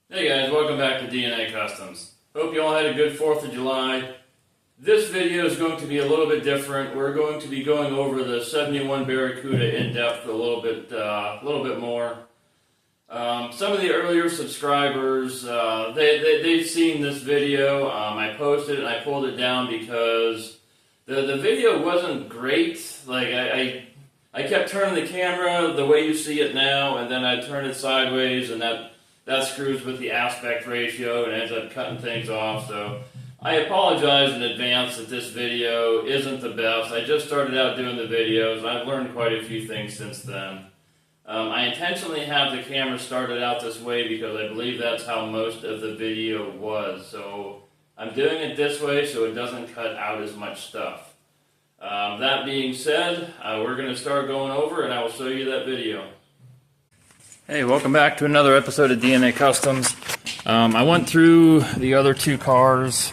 Hey guys, welcome back to DNA Customs. Hope you all had a good 4th of July. This video is going to be a little bit different. We're going to be going over the 71 Barracuda in depth a little bit more. Some of the earlier subscribers, they've seen this video. I posted it and I pulled it down because the video wasn't great. Like I kept turning the camera the way you see it now, and then I turn it sideways, and that screws with the aspect ratio and ends up cutting things off. So I apologize in advance that this video isn't the best. I just started out doing the videos, and I've learned quite a few things since then. I intentionally have the camera started out this way because I believe that's how most of the video was. So I'm doing it this way so it doesn't cut out as much stuff. That being said, we're going to start going over, and I will show you that video. Hey, welcome back to another episode of DNA Customs. I went through the other two cars.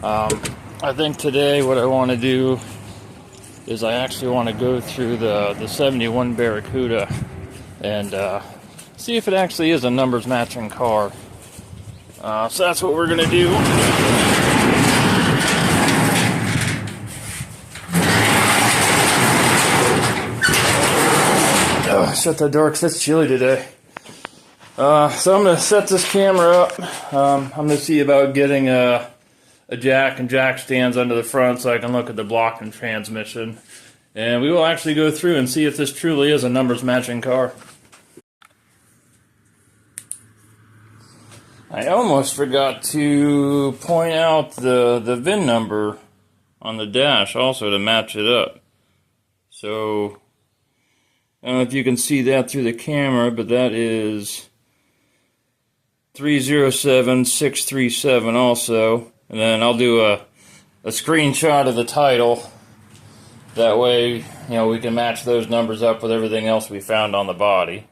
I think today what I want to do is I actually want to go through the 71 Barracuda and see if it actually is a numbers matching car. So that's what we're going to do. Shut that door because it's chilly today. So I'm going to set this camera up. I'm going to see about getting a jack and jack stands under the front so I can look at the block and transmission. And we will actually go through and see if this truly is a numbers matching car. I almost forgot to point out the VIN number on the dash also to match it up. So I don't know if you can see that through the camera, but that is 307637 also. And then I'll do a screenshot of the title. That way, we can match those numbers up with everything else we found on the body.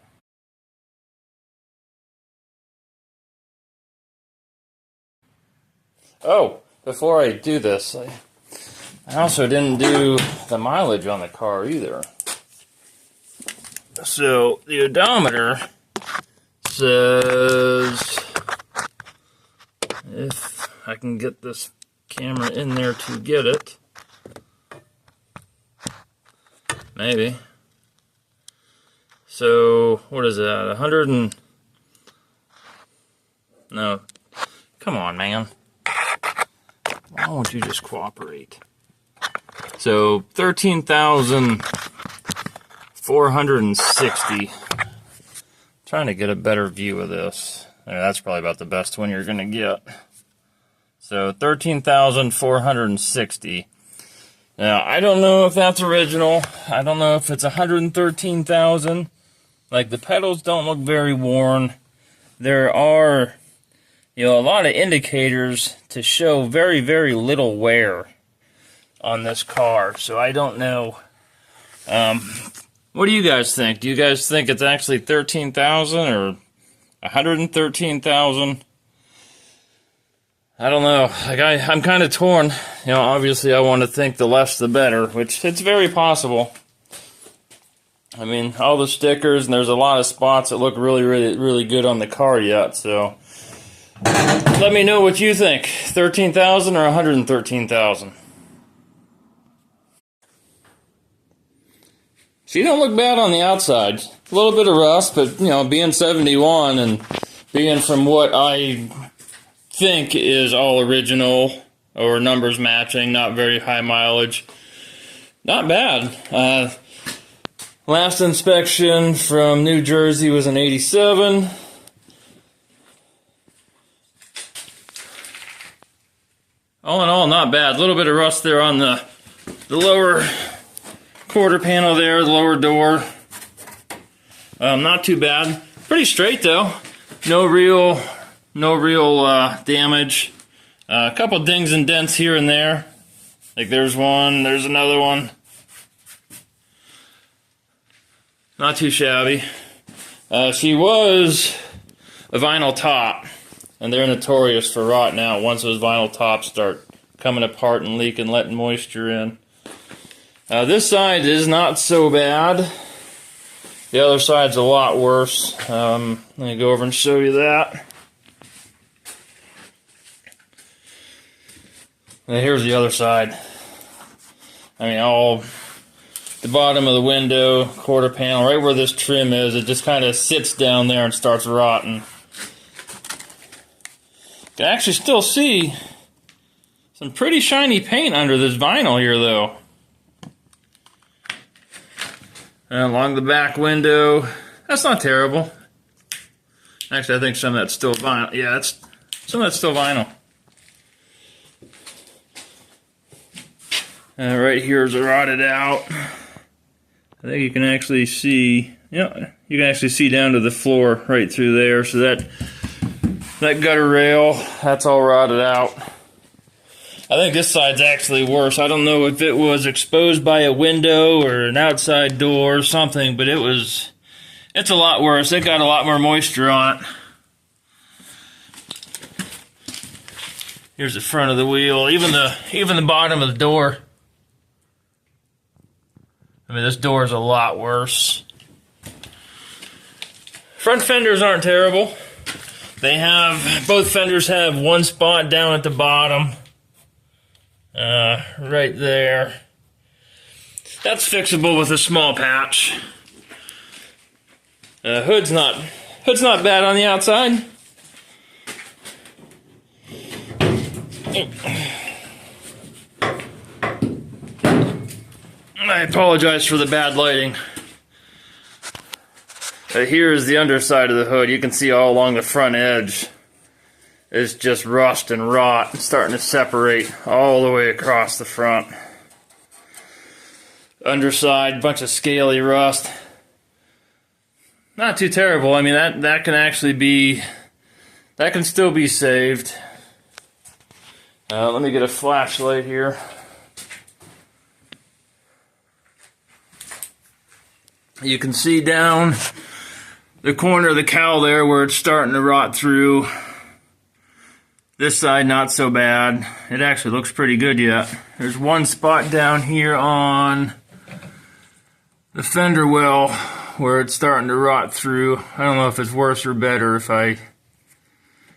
Oh, before I do this, I also didn't do the mileage on the car either. So the odometer says, if I can get this camera in there to get it, maybe. So what is that? 100 and no, come on, man. Why won't you just cooperate? So 13,460. Trying to get a better view of this. That's probably about the best one you're going to get. So 13,460. Now, I don't know if that's original. I don't know if it's 113,000. Like, the pedals don't look very worn. There are, a lot of indicators to show very, very little wear on this car. So I don't know. What do you guys think? Do you guys think it's actually 13,000 or 113,000? I don't know. Like I'm kind of torn. Obviously I want to think the less the better, which it's very possible. I mean, all the stickers, and there's a lot of spots that look really, really, really good on the car yet. So let me know what you think. 13,000 or 113,000? She don't look bad on the outside. A little bit of rust, but, being 71 and being from what I think is all original or numbers matching, not very high mileage, not bad. Last inspection from New Jersey was an 87. All in all, not bad. A little bit of rust there on the lower quarter panel there, the lower door. Not too bad. Pretty straight though. No real damage. A couple dings and dents here and there. Like there's one, there's another one. Not too shabby. She was a vinyl top, and they're notorious for rotting out once those vinyl tops start coming apart and leaking, letting moisture in. This side is not so bad. The other side's a lot worse. Let me go over and show you that. And here's the other side. I mean, all the bottom of the window, quarter panel, right where this trim is, it just kind of sits down there and starts rotting. You can actually still see some pretty shiny paint under this vinyl here, though. And along the back window, that's not terrible. Actually, I think some of that's still vinyl. Yeah, some of that's still vinyl. Right here is rotted out. I think you can actually see, yeah, you can actually see down to the floor right through there. So that gutter rail, that's all rotted out. I think this side's actually worse. I don't know if it was exposed by a window or an outside door or something, but it's a lot worse. It got a lot more moisture on it. Here's the front of the wheel, even the bottom of the door. I mean, this door is a lot worse. Front fenders aren't terrible. Both fenders have one spot down at the bottom. Right there. That's fixable with a small patch. Hood's not bad on the outside. I apologize for the bad lighting. Here is the underside of the hood. You can see all along the front edge. It's just rust and rot starting to separate all the way across the front. Underside, bunch of scaly rust. Not too terrible. I mean, that can actually be, that can still be saved. Let me get a flashlight here. You can see down the corner of the cowl there where it's starting to rot through. This side not so bad. It actually looks pretty good yet. There's one spot down here on the fender well where it's starting to rot through. I don't know if it's worse or better if I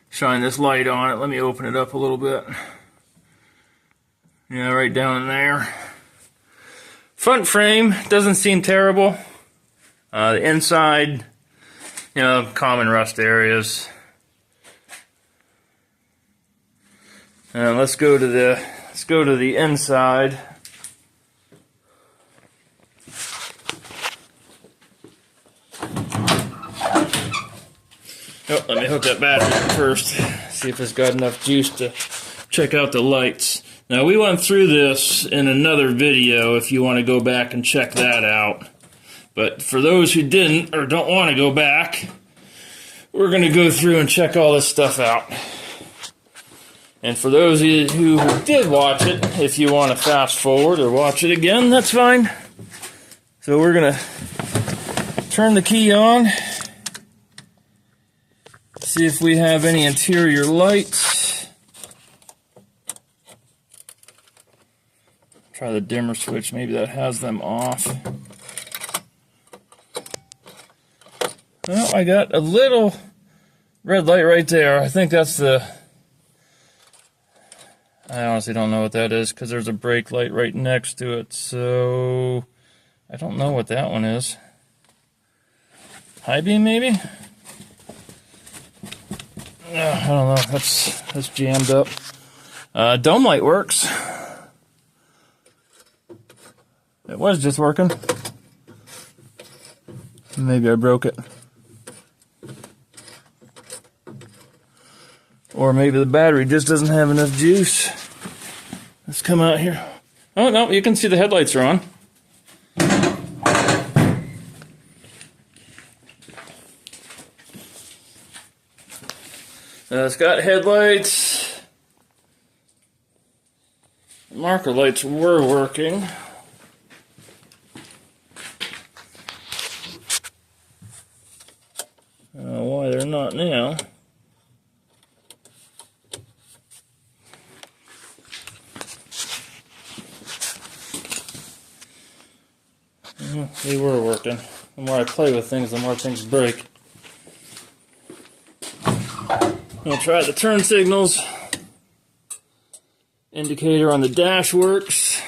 shine this light on it. Let me open it up a little bit. Yeah, right down in there. Front frame doesn't seem terrible. The inside, you know, common rust areas. Let's go to the inside. Oh, let me hook that battery up first. See if it's got enough juice to check out the lights. Now, we went through this in another video if you want to go back and check that out. But for those who didn't or don't want to go back, we're going to go through and check all this stuff out. And for those of you who did watch it, if you want to fast forward or watch it again, that's fine. So we're going to turn the key on. See if we have any interior lights. Try the dimmer switch, maybe that has them off. Well, I got a little red light right there. I think that's the... I honestly don't know what that is because there's a brake light right next to it. So I don't know what that one is. High beam maybe? I don't know. That's jammed up. Dome light works. It was just working. Maybe I broke it. Or maybe the battery just doesn't have enough juice. Let's come out here. Oh, no, you can see the headlights are on. It's got headlights. Marker lights were working. Why they're not now. They were working. The more I play with things, the more things break. We'll try the turn signals. Indicator on the dash works.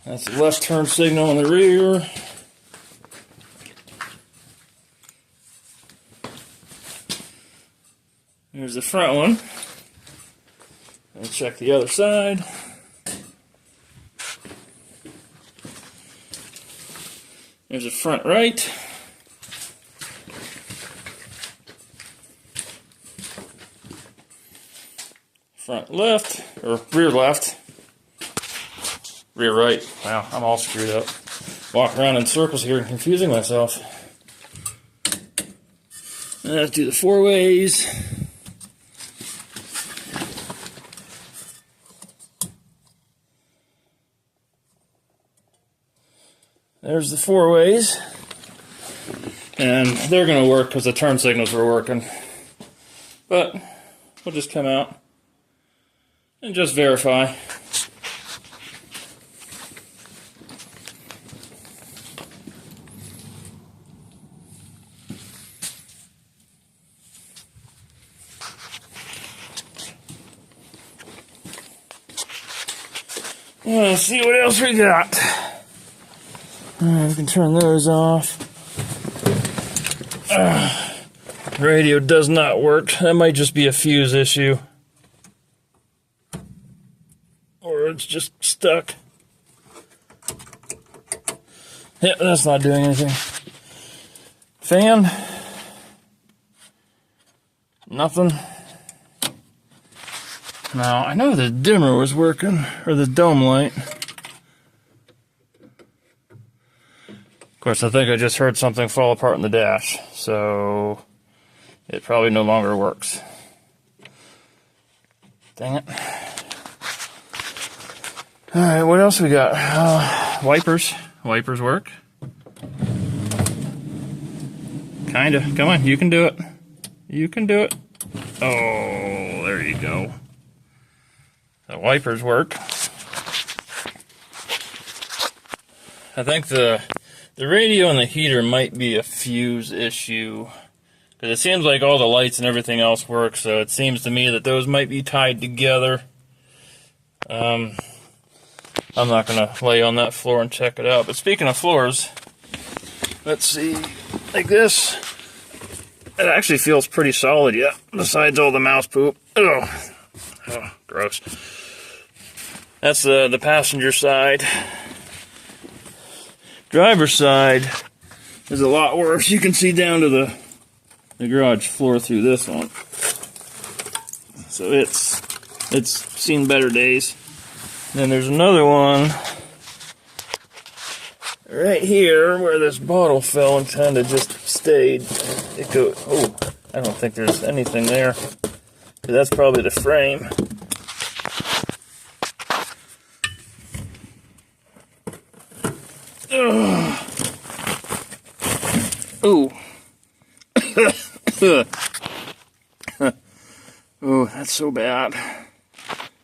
That's the left turn signal in the rear. There's the front one. Let's check the other side. There's a front right. Front left, or rear left. Rear right. Wow, I'm all screwed up. Walking around in circles here and confusing myself. Let's do the 4 ways. There's the 4 ways. And they're going to work because the turn signals were working. But we'll just come out and just verify. Let's see what else we got. Alright, we can turn those off. Radio does not work. That might just be a fuse issue. Or it's just stuck. Yep, that's not doing anything. Fan. Nothing. Now, I know the dimmer was working, or the dome light. Of course, I think I just heard something fall apart in the dash, so it probably no longer works. Dang it. Alright, what else we got? Wipers. Wipers work. Kinda. Come on, you can do it. You can do it. Oh, there you go. The wipers work. I think the radio and the heater might be a fuse issue. Because it seems like all the lights and everything else work, so it seems to me that those might be tied together. I'm not going to lay on that floor and check it out. But speaking of floors, let's see. Like this. It actually feels pretty solid, yeah. Besides all the mouse poop. Oh, gross. That's the passenger side. Driver's side is a lot worse. You can see down to the garage floor through this one. So it's seen better days. Then there's another one right here where this bottle fell and kind of just stayed. It goes. Oh, I don't think there's anything there. That's probably the frame. Ooh. Oh, that's so bad.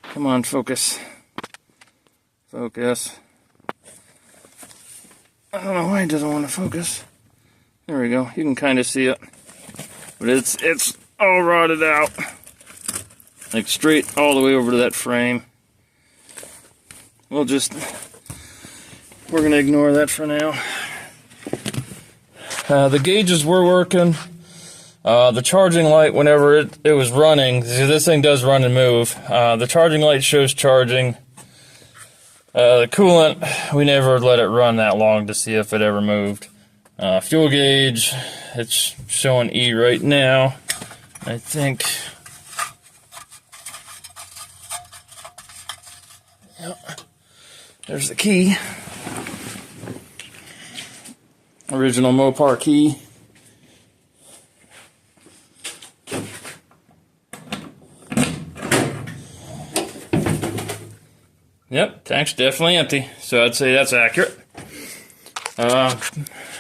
Come on, focus. Focus. I don't know why it doesn't want to focus. There we go. You can kind of see it. But it's all rotted out. Like straight all the way over to that frame. We're going to ignore that for now. The gauges were working. The charging light, whenever it was running, this thing does run and move. The charging light shows charging. The coolant, we never let it run that long to see if it ever moved. Fuel gauge, it's showing E right now. I think. Yep. There's the key. Original Mopar key. Yep, tank's definitely empty, so I'd say that's accurate.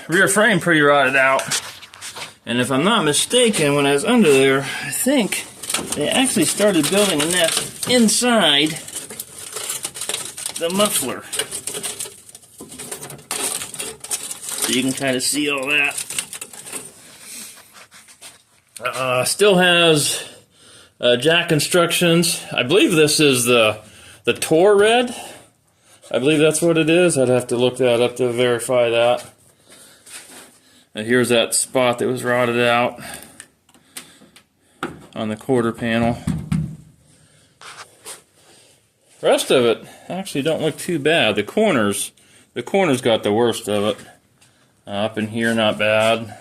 Rear frame pretty rotted out. And if I'm not mistaken, when I was under there, I think they actually started building a nest inside the muffler. So you can kind of see all that. Still has jack instructions. I believe this is the Tor Red. I believe that's what it is. I'd have to look that up to verify that. And here's that spot that was rotted out on the quarter panel. Rest of it actually don't look too bad. The corners got the worst of it. Up in here, not bad.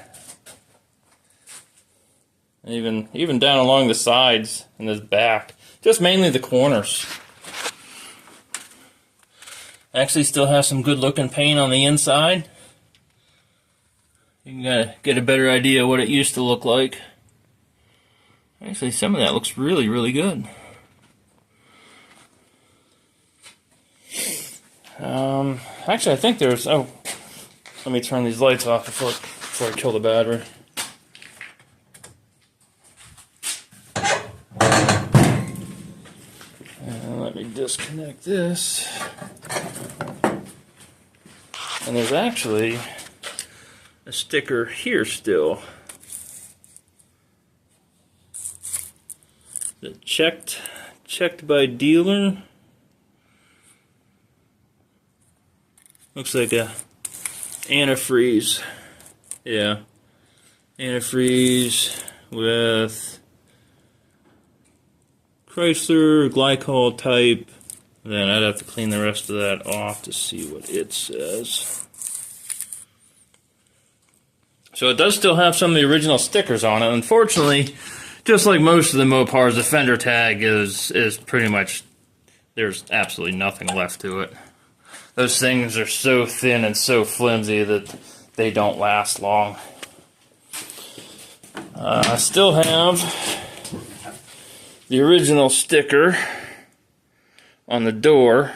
Even down along the sides and this back, just mainly the corners. Actually, still has some good-looking paint on the inside. You can get a better idea of what it used to look like. Actually, some of that looks really, really good. Actually, I think there's... Oh, let me turn these lights off before I kill the battery. And let me disconnect this. And there's actually a sticker here still. The checked by dealer. Looks like a antifreeze. Yeah. Antifreeze with Chrysler glycol type. Then I'd have to clean the rest of that off to see what it says. So it does still have some of the original stickers on it. Unfortunately, just like most of the Mopars, the Fender Tag is pretty much, there's absolutely nothing left to it. Those things are so thin and so flimsy that they don't last long. I still have the original sticker on the door.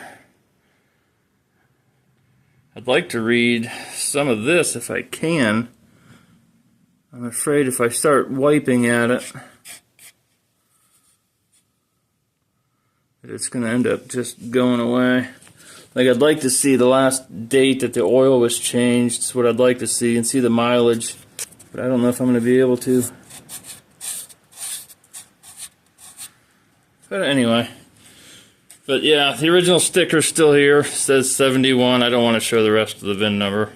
I'd like to read some of this if I can. I'm afraid if I start wiping at it, it's going to end up just going away. Like, I'd like to see the last date that the oil was changed. That's what I'd like to see, and see the mileage. But I don't know if I'm going to be able to. But anyway. But yeah, the original sticker's still here. It says 71. I don't want to show the rest of the VIN number.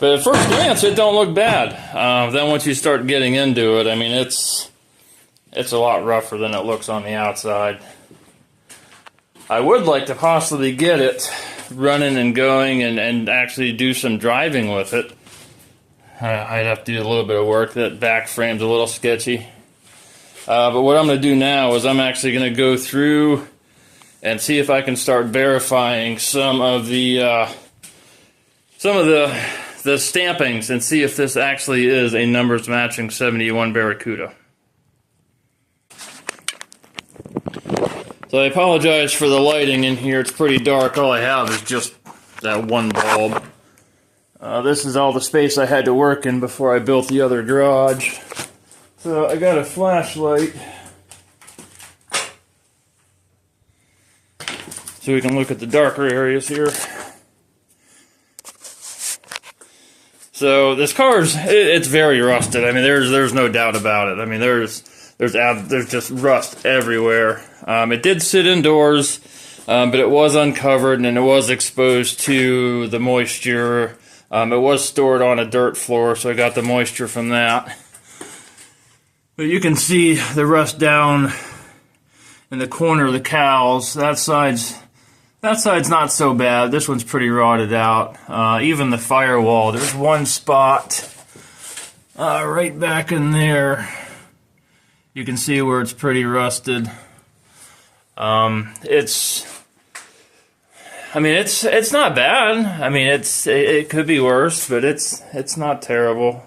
But at first glance, it don't look bad. Then once you start getting into it, I mean, it's a lot rougher than it looks on the outside. I would like to possibly get it running and going and actually do some driving with it. I'd have to do a little bit of work. That back frame's a little sketchy. But what I'm going to do now is I'm actually going to go through and see if I can start verifying some of the stampings and see if this actually is a numbers matching 71 Barracuda. So I apologize for the lighting in here. It's pretty dark. All I have is just that one bulb. This is all the space I had to work in before I built the other garage. So I got a flashlight so we can look at the darker areas here. So this car's, it's very rusted. I mean, there's no doubt about it. I mean, there's just rust everywhere. It did sit indoors, but it was uncovered and it was exposed to the moisture. It was stored on a dirt floor, so I got the moisture from that. But you can see the rust down in the corner of the cowls. That side's not so bad. This one's pretty rotted out. Even the firewall, there's one spot right back in there. You can see where it's pretty rusted. It's not bad. I mean, it could be worse, but it's not terrible.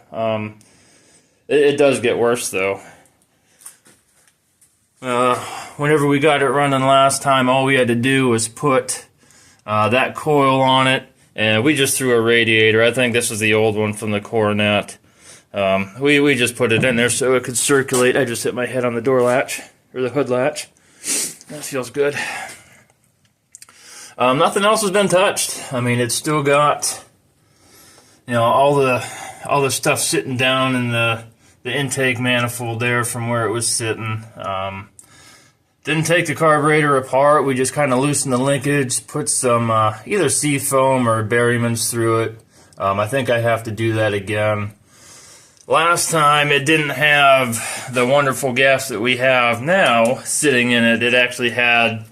It does get worse though. Whenever we got it running last time, all we had to do was put that coil on it, and we just threw a radiator. I think this is the old one from the Coronet. We just put it in there so it could circulate. I just hit my head on the door latch, or the hood latch. That feels good. Nothing else has been touched. I mean, it's still got you know, all the stuff sitting down in the intake manifold there from where it was sitting. Didn't take the carburetor apart. We just kind of loosened the linkage, put some either seafoam or Berryman's through it. I think I have to do that again. Last time it didn't have the wonderful gas that we have now sitting in it. It actually had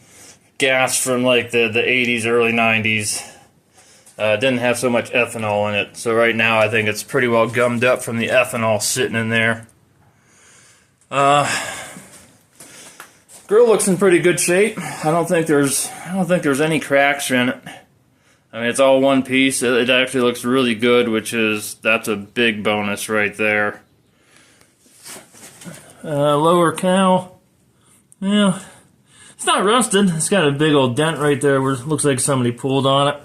gas from like the 80s, early 90s. Didn't have so much ethanol in it. So right now I think it's pretty well gummed up from the ethanol sitting in there. Grill looks in pretty good shape. I don't think there's any cracks in it. I mean, it's all one piece. It actually looks really good, that's a big bonus right there. Lower cowl. Yeah, it's not rusted. It's got a big old dent right there where it looks like somebody pulled on it.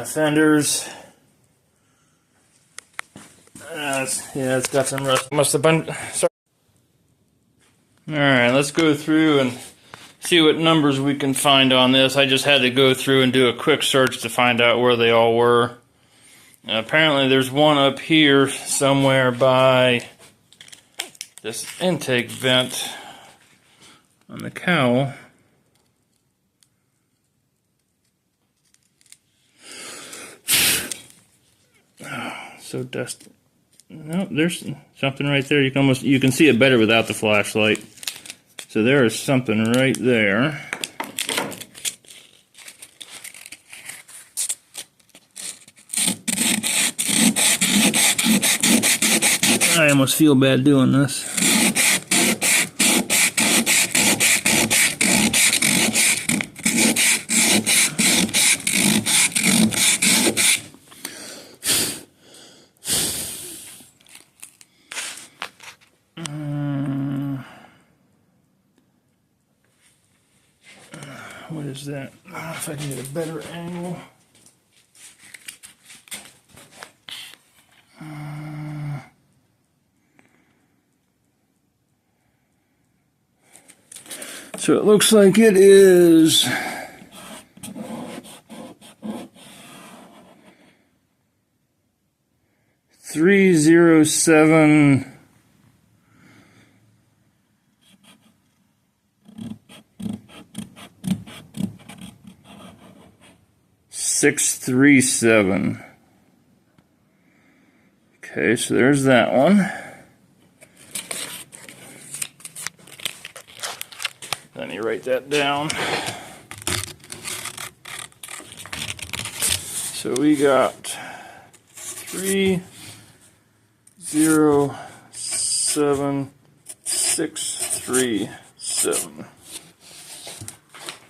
Fenders. Yeah, it's got some rust. Must have been. Sorry. Alright, let's go through and see what numbers we can find on this. I just had to go through and do a quick search to find out where they all were. Apparently there's one up here somewhere by this intake vent on the cowl. Oh, so dusty. No, there's something right there. You can see it better without the flashlight. So there is something right there. I almost feel bad doing this. What is that? I don't know if I can get a better angle. So it looks like it is 307 637. Okay, so there's that one. Let me write that down. So we got 307637.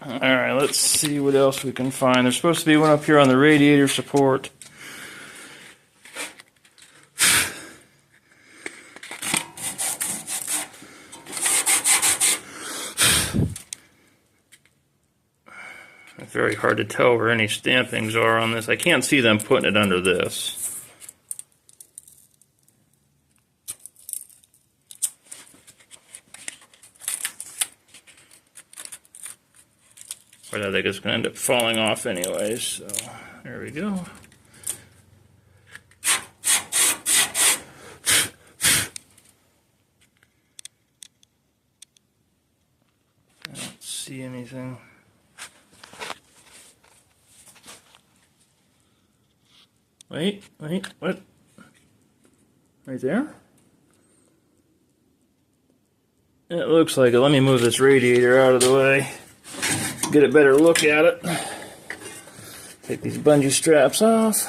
Alright, let's see what else we can find. There's supposed to be one up here on the radiator support. It's very hard to tell where any stampings are on this. I can't see them putting it under this. But I think it's going to end up falling off anyways, so there we go. I don't see anything. Wait, what? Right there? It looks like it. Let me move this radiator out of the way. Get a better look at it. Take these bungee straps off.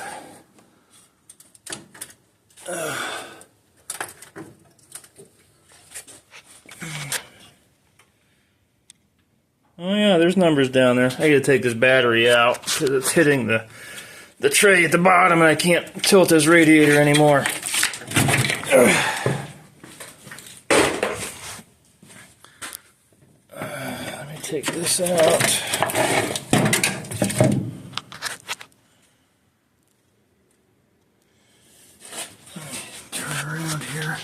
Oh yeah, there's numbers down there. I gotta take this battery out because it's hitting the tray at the bottom and I can't tilt this radiator anymore. Let me take this out. Turn around here.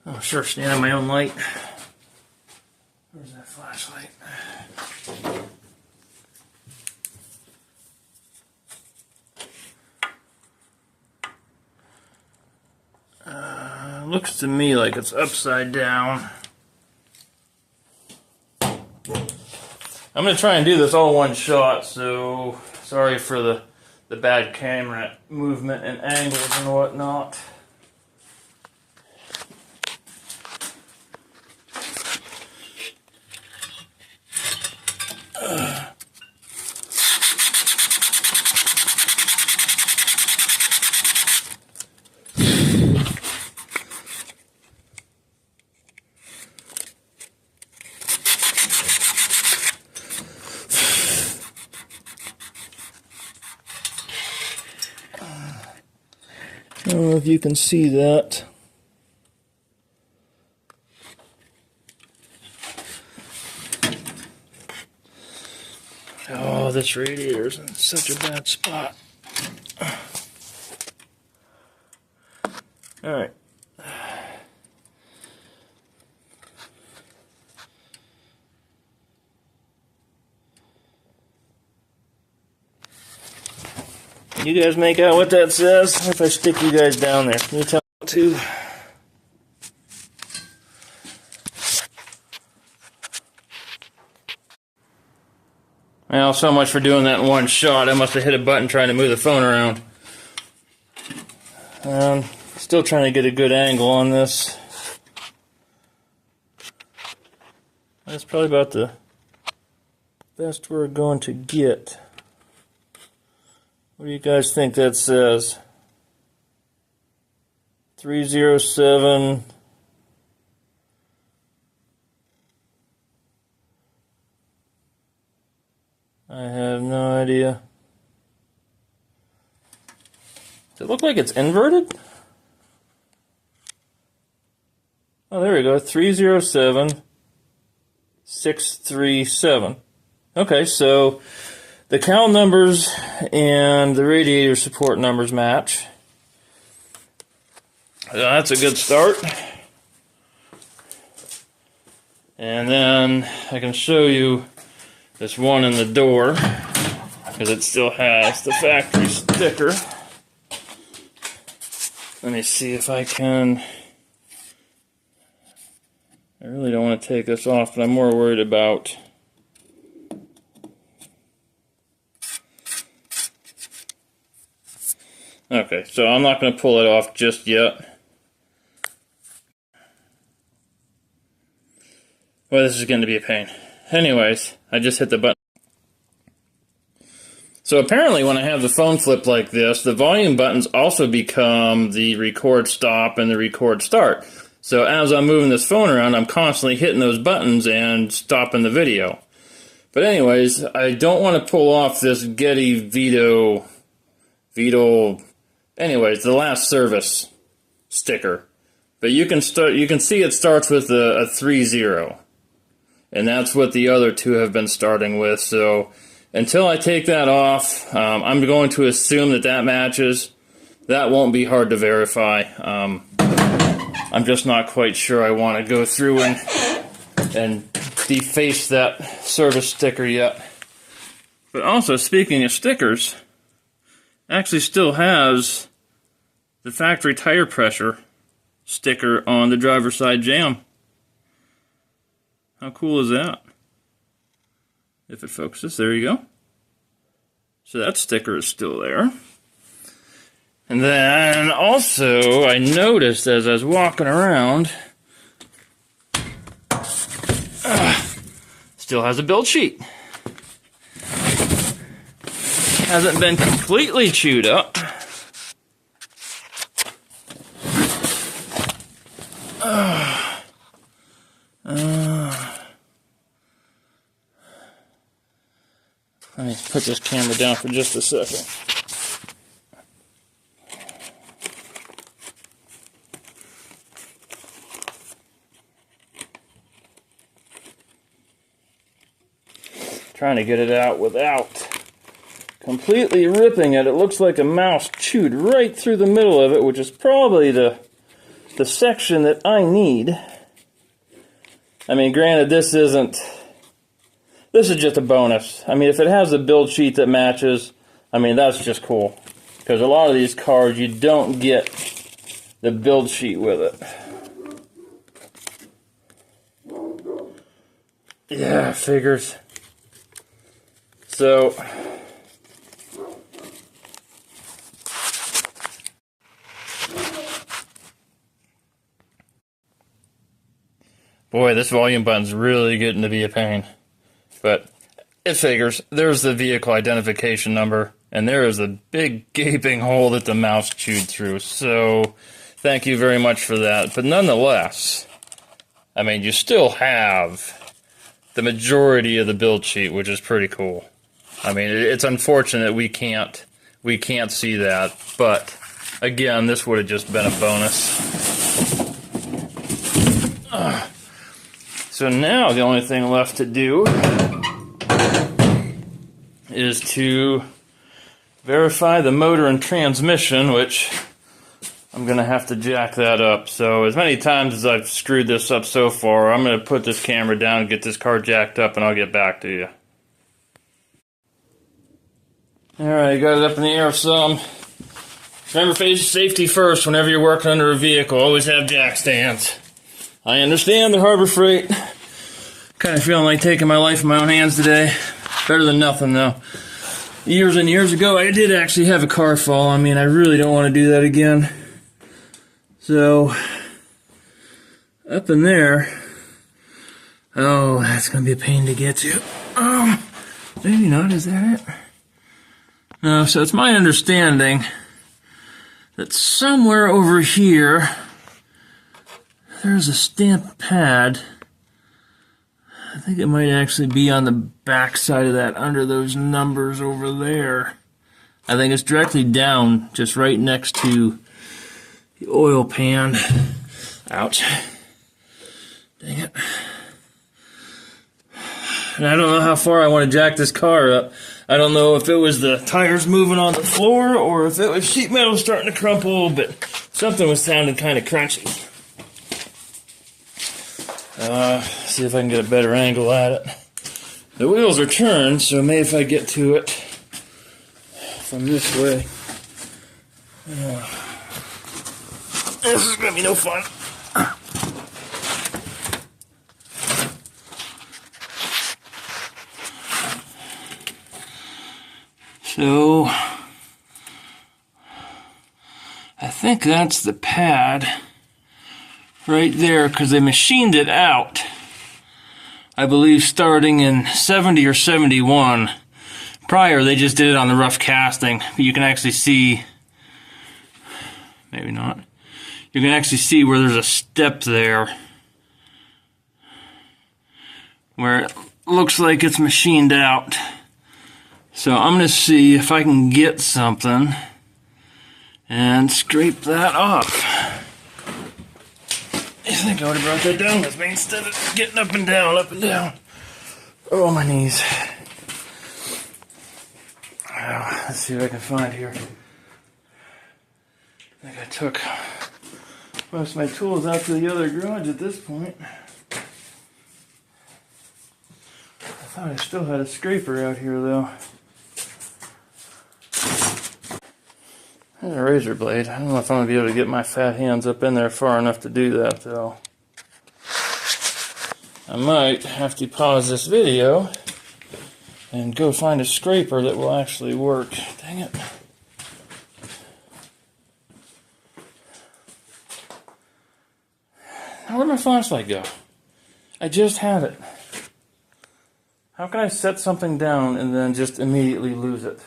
Oh, sure, stand on my own light. Where's that flashlight? Looks to me like it's upside down. I'm going to try and do this all one shot, so sorry for the bad camera movement and angles and whatnot. I don't know if you can see that. Oh, this radiator's in such a bad spot. All right. You guys make out what that says? If I stick you guys down there, can you tell me too? Well, so much for doing that in one shot. I must have hit a button trying to move the phone around. Still trying to get a good angle on this. That's probably about the best we're going to get. What do you guys think that says? 307. I have no idea. Does it look like it's inverted? Oh, there we go. 307 637. Okay, so the cowl numbers and the radiator support numbers match. That's a good start. And then I can show you this one in the door because it still has the factory sticker. Let me see if I can. I really don't want to take this off, but I'm more worried about okay, so I'm not going to pull it off just yet. Well, this is going to be a pain. Anyways, I just hit the button. So apparently when I have the phone flip like this, the volume buttons also become the record stop and the record start. So as I'm moving this phone around, I'm constantly hitting those buttons and stopping the video. But anyways, I don't want to pull off this Getty Vito, anyways, the last service sticker. But you can see it starts with a 30. And that's what the other two have been starting with. So until I take that off, I'm going to assume that matches. That won't be hard to verify. I'm just not quite sure I want to go through and deface that service sticker yet. But also, speaking of stickers, actually still has the factory tire pressure sticker on the driver's side jam. How cool is that? If it focuses, there you go. So that sticker is still there. And then also, I noticed as I was walking around, still has a build sheet. Hasn't been completely chewed up. Let me put this camera down for just a second. Trying to get it out without completely ripping it. It looks like a mouse chewed right through the middle of it, which is probably the section that I need. I mean, granted, this is just a bonus. I mean, if it has a build sheet that matches, I mean, that's just cool. Because a lot of these cars, you don't get the build sheet with it. Yeah, figures. So, boy, this volume button's really getting to be a pain. But it figures. There's the vehicle identification number, and there is a big gaping hole that the mouse chewed through. So, thank you very much for that. But nonetheless, I mean, you still have the majority of the build sheet, which is pretty cool. I mean, it's unfortunate we can't see that, but again, this would have just been a bonus. So now the only thing left to do is to verify the motor and transmission, which I'm going to have to jack that up. So as many times as I've screwed this up so far, I'm going to put this camera down and get this car jacked up, and I'll get back to you. Alright, got it up in the air some. Remember, safety first whenever you're working under a vehicle. Always have jack stands. I understand the Harbor Freight. Kind of feeling like taking my life in my own hands today. Better than nothing, though. Years and years ago, I did actually have a car fall. I mean, I really don't want to do that again. So, up in there, oh, that's going to be a pain to get to. Maybe not, is that it? No, so it's my understanding that somewhere over here, there's a stamp pad. I think it might actually be on the back side of that, under those numbers over there. I think it's directly down, just right next to the oil pan. Ouch. Dang it. And I don't know how far I want to jack this car up. I don't know if it was the tires moving on the floor or if it was sheet metal starting to crumple, but something was sounding kind of crunchy. See if I can get a better angle at it. The wheels are turned, so maybe if I get to it from this way. This is going to be no fun. So, I think that's the pad right there, because they machined it out, I believe, starting in 70 or 71. Prior, they just did it on the rough casting. But you can actually see, maybe not, you can actually see where there's a step there, where it looks like it's machined out. So I'm going to see if I can get something and scrape that off. I think I would have brought that down with me instead of getting up and down, up and down. Oh, my knees. Oh, let's see what I can find here. I think I took most of my tools out to the other garage at this point. I thought I still had a scraper out here, though. There's a razor blade. I don't know if I'm going to be able to get my fat hands up in there far enough to do that, though. I might have to pause this video and go find a scraper that will actually work. Dang it. Now, where'd my flashlight go? I just had it. How can I set something down and then just immediately lose it?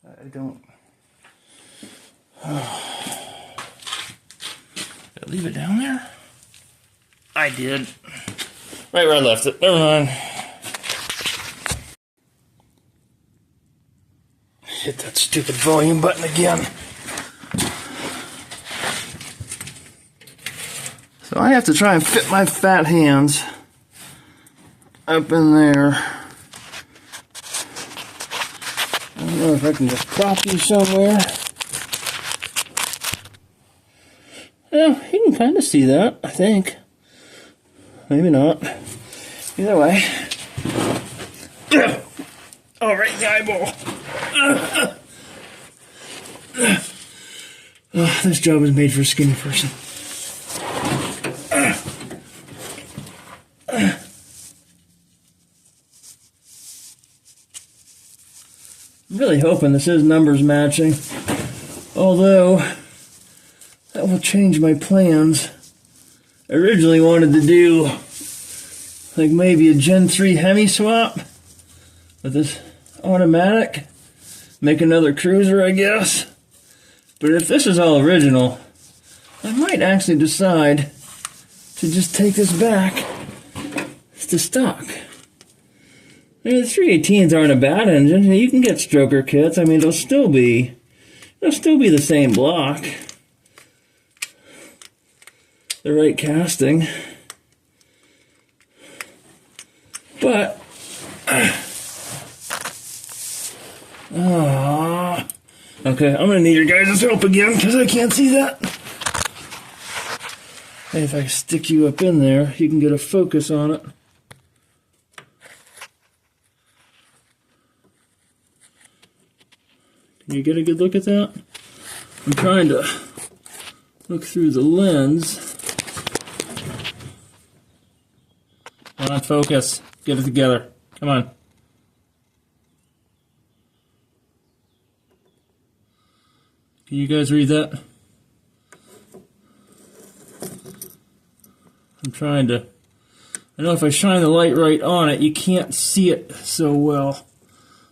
I don't... Did I leave it down there? I did. Right where I left it. Never mind. Hit that stupid volume button again. So I have to try and fit my fat hands up in there. I don't know if I can just prop you somewhere. Well, you can kind of see that, I think. Maybe not. Either way. Oh, right in the eyeball. This job is made for a skinny person. I'm really hoping this is numbers matching, although that will change my plans. I originally wanted to do like maybe a Gen 3 Hemi swap with this automatic, make another cruiser, I guess. But if this is all original, I might actually decide to just take this back to stock. I mean, the 318s aren't a bad engine. You can get stroker kits. I mean, they'll still be the same block. The right casting. But okay, I'm gonna need your guys' help again because I can't see that. Hey, if I stick you up in there, you can get a focus on it. Can you get a good look at that? I'm trying to look through the lens. Come on, focus. Get it together. Come on. Can you guys read that? I'm trying to... I know if I shine the light right on it, you can't see it so well.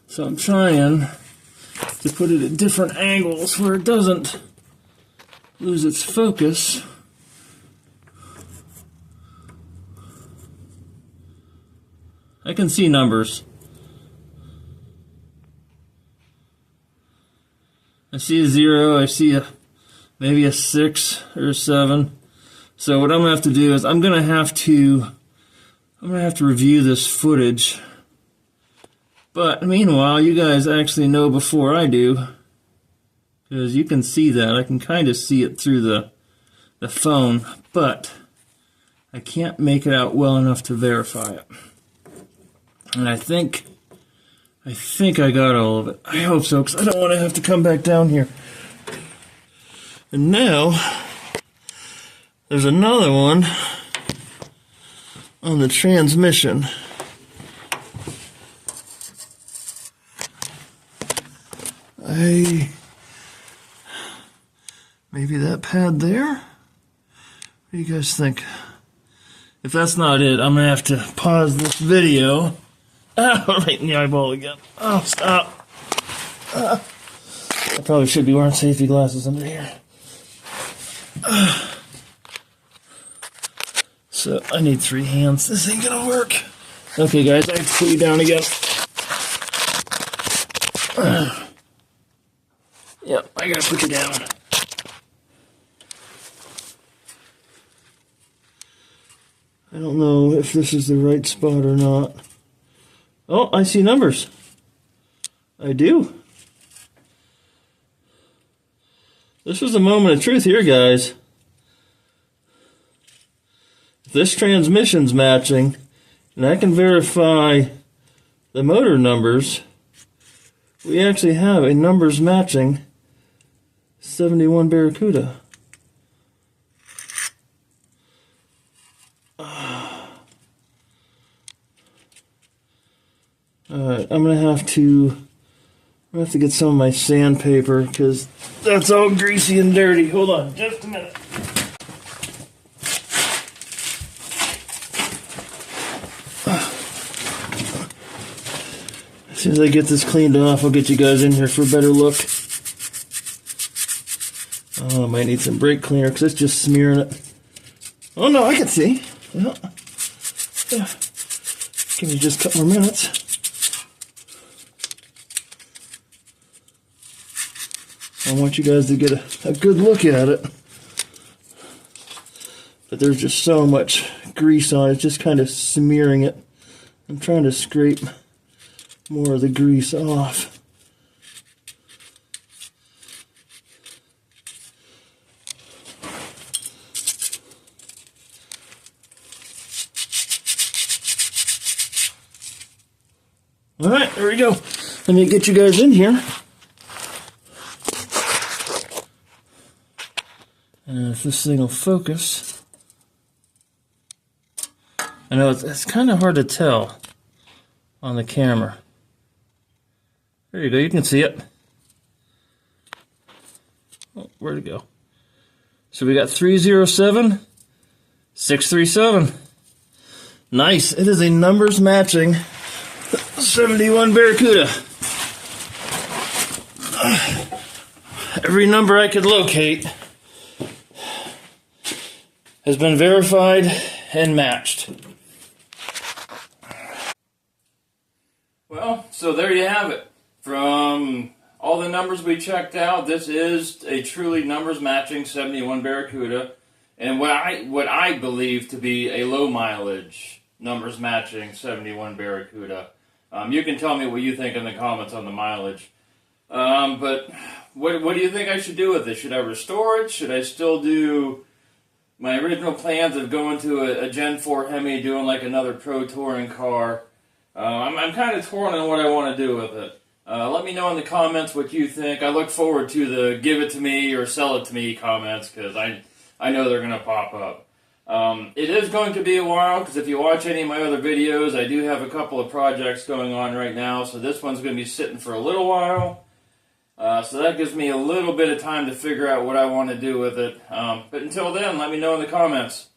So I'm trying to put it at different angles where it doesn't lose its focus. I can see numbers. I see a 0, I see maybe a 6 or a 7. So what I'm gonna have to do is I'm gonna have to review this footage. But meanwhile, you guys actually know before I do, because you can see that. I can kind of see it through the phone, but I can't make it out well enough to verify it. And I think I got all of it. I hope so, because I don't want to have to come back down here. And now, there's another one on the transmission. Maybe that pad there? What do you guys think? If that's not it, I'm going to have to pause this video. Ah, right in the eyeball again. Oh, stop. I probably should be wearing safety glasses under here. So, I need 3 hands. This ain't gonna work. Okay, guys, I have to put you down again. Yep, I gotta put you down. I don't know if this is the right spot or not. Oh, I see numbers. I do. This is a moment of truth here, guys. If this transmission's matching, and I can verify the motor numbers, we actually have a numbers matching 71 Barracuda. Alright, I'm gonna have to get some of my sandpaper because that's all greasy and dirty. Hold on just a minute. As soon as I get this cleaned off, I'll get you guys in here for a better look. Oh, I might need some brake cleaner because it's just smearing it. Oh no, I can see. Yeah. Give me just a couple more minutes. I want you guys to get a good look at it. But there's just so much grease on it, it's just kind of smearing it. I'm trying to scrape more of the grease off. Alright, there we go. Let me get you guys in here. if this thing will focus. I know it's kind of hard to tell on the camera. There you go, you can see it. Oh, where'd it go? So we got 307, 637. Nice, it is a numbers matching 71 Barracuda. Every number I could locate has been verified and matched. Well, so there you have it. From all the numbers we checked out, this is a truly numbers matching 71 Barracuda, and what I believe to be a low mileage numbers matching 71 Barracuda. You can tell me what you think in the comments on the mileage. But what do you think I should do with this? Should I restore it? Should I still do my original plans of going to a Gen 4 Hemi, doing like another pro touring car? I'm kind of torn on what I want to do with it. Let me know in the comments what you think. I look forward to the give it to me or sell it to me comments, because I know they're going to pop up. It is going to be a while, because if you watch any of my other videos, I do have a couple of projects going on right now, so this one's going to be sitting for a little while. So that gives me a little bit of time to figure out what I want to do with it. But until then, let me know in the comments.